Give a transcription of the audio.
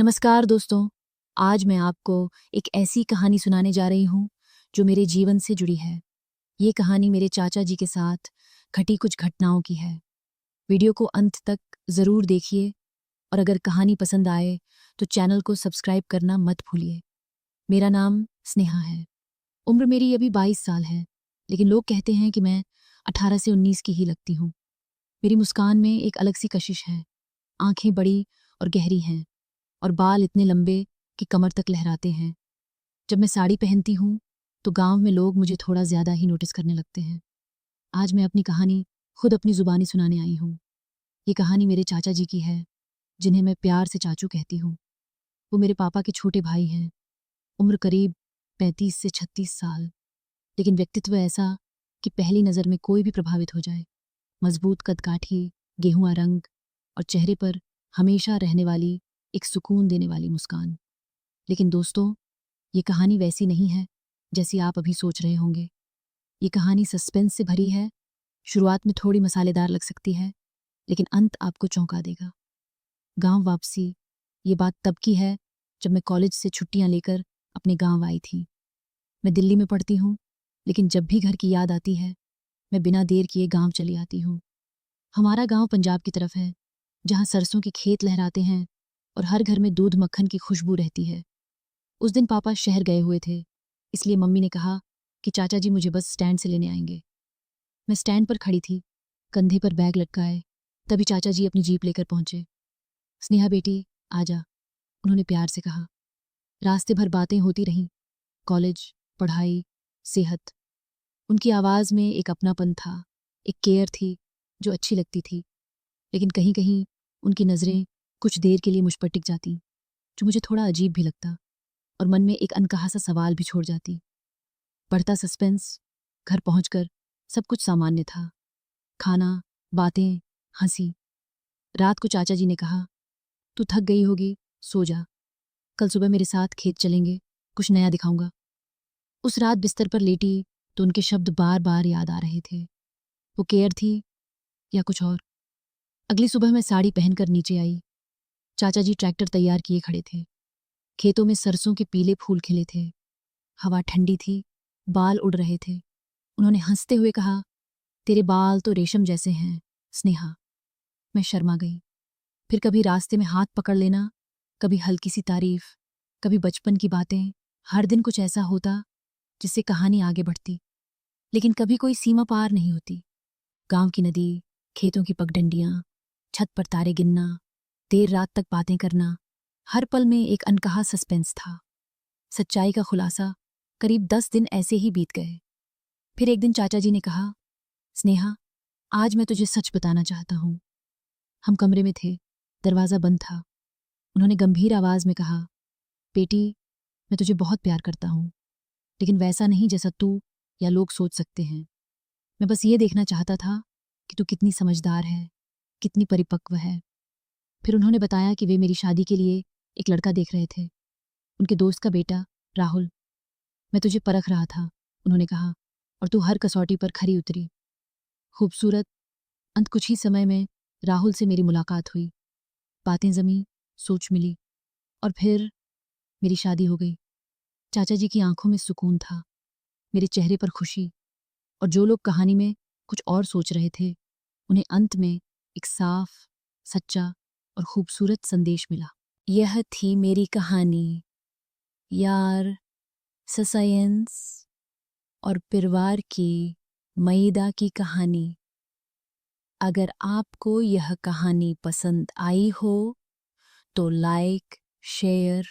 नमस्कार दोस्तों। आज मैं आपको एक ऐसी कहानी सुनाने जा रही हूँ जो मेरे जीवन से जुड़ी है। ये कहानी मेरे चाचा जी के साथ घटी कुछ घटनाओं की है। वीडियो को अंत तक ज़रूर देखिए और अगर कहानी पसंद आए तो चैनल को सब्सक्राइब करना मत भूलिए। मेरा नाम स्नेहा है। उम्र मेरी अभी 22 साल है, लेकिन लोग कहते हैं कि मैं 18 से 19 की ही लगती हूँ। मेरी मुस्कान में एक अलग सी कशिश है। आंखें बड़ी और गहरी हैं और बाल इतने लंबे कि कमर तक लहराते हैं। जब मैं साड़ी पहनती हूँ तो गांव में लोग मुझे थोड़ा ज़्यादा ही नोटिस करने लगते हैं। आज मैं अपनी कहानी खुद अपनी ज़ुबानी सुनाने आई हूँ। ये कहानी मेरे चाचा जी की है, जिन्हें मैं प्यार से चाचू कहती हूँ। वो मेरे पापा के छोटे भाई हैं। उम्र करीब 35 से 36 साल, लेकिन व्यक्तित्व ऐसा कि पहली नज़र में कोई भी प्रभावित हो जाए। मजबूत कदकाठी, गेहुआ रंग और चेहरे पर हमेशा रहने वाली एक सुकून देने वाली मुस्कान। लेकिन दोस्तों, ये कहानी वैसी नहीं है जैसी आप अभी सोच रहे होंगे। ये कहानी सस्पेंस से भरी है। शुरुआत में थोड़ी मसालेदार लग सकती है, लेकिन अंत आपको चौंका देगा। गांव वापसी। ये बात तब की है जब मैं कॉलेज से छुट्टियां लेकर अपने गांव आई थी। मैं दिल्ली में पढ़ती हूँ, लेकिन जब भी घर की याद आती है मैं बिना देर किए गांव चली आती हूँ। हमारा गांव पंजाब की तरफ है, जहाँ सरसों के खेत लहराते हैं और हर घर में दूध मक्खन की खुशबू रहती है। उस दिन पापा शहर गए हुए थे, इसलिए मम्मी ने कहा कि चाचा जी मुझे बस स्टैंड से लेने आएंगे। मैं स्टैंड पर खड़ी थी, कंधे पर बैग लटकाए। तभी चाचा जी अपनी जीप लेकर पहुंचे। स्नेहा बेटी, आजा, उन्होंने प्यार से कहा। रास्ते भर बातें होती रहीं, कॉलेज, पढ़ाई, सेहत। उनकी आवाज़ में एक अपनापन था, एक केयर थी जो अच्छी लगती थी। लेकिन कहीं कहीं उनकी नज़रें कुछ देर के लिए मुझ पर टिक जाती, जो मुझे थोड़ा अजीब भी लगता और मन में एक अनकहा सा सवाल भी छोड़ जाती। बढ़ता सस्पेंस। घर पहुंचकर सब कुछ सामान्य था। खाना, बातें, हंसी। रात को चाचा जी ने कहा, तू थक गई होगी, सो जा। कल सुबह मेरे साथ खेत चलेंगे, कुछ नया दिखाऊंगा। उस रात बिस्तर पर लेटी तो उनके शब्द बार बार याद आ रहे थे। वो केयर थी या कुछ और। अगली सुबह मैं साड़ी पहनकर नीचे आई। चाचा जी ट्रैक्टर तैयार किए खड़े थे। खेतों में सरसों के पीले फूल खिले थे। हवा ठंडी थी, बाल उड़ रहे थे। उन्होंने हंसते हुए कहा, तेरे बाल तो रेशम जैसे हैं स्नेहा। मैं शर्मा गई। फिर कभी रास्ते में हाथ पकड़ लेना, कभी हल्की सी तारीफ, कभी बचपन की बातें। हर दिन कुछ ऐसा होता जिससे कहानी आगे बढ़ती, लेकिन कभी कोई सीमा पार नहीं होती। गांव की नदी, खेतों की पगडंडियां, छत पर तारे गिनना, देर रात तक बातें करना। हर पल में एक अनकहा सस्पेंस था। सच्चाई का खुलासा। करीब 10 दिन ऐसे ही बीत गए। फिर एक दिन चाचा जी ने कहा, स्नेहा, आज मैं तुझे सच बताना चाहता हूँ। हम कमरे में थे, दरवाज़ा बंद था। उन्होंने गंभीर आवाज़ में कहा, बेटी, मैं तुझे बहुत प्यार करता हूँ, लेकिन वैसा नहीं जैसा तू या लोग सोच सकते हैं। मैं बस ये देखना चाहता था कि तू कितनी समझदार है, कितनी परिपक्व है। फिर उन्होंने बताया कि वे मेरी शादी के लिए एक लड़का देख रहे थे, उनके दोस्त का बेटा राहुल। मैं तुझे परख रहा था, उन्होंने कहा, और तू हर कसौटी पर खरी उतरी। खूबसूरत। अंत कुछ ही समय में राहुल से मेरी मुलाकात हुई। बातें जमी, सोच मिली, और फिर मेरी शादी हो गई। चाचा जी की आंखों में सुकून था, मेरे चेहरे पर खुशी, और जो लोग कहानी में कुछ और सोच रहे थे उन्हें अंत में एक साफ, सच्चा और खूबसूरत संदेश मिला। यह थी मेरी कहानी, यार, ससायंस और परिवार की मईदा की कहानी। अगर आपको यह कहानी पसंद आई हो तो लाइक, शेयर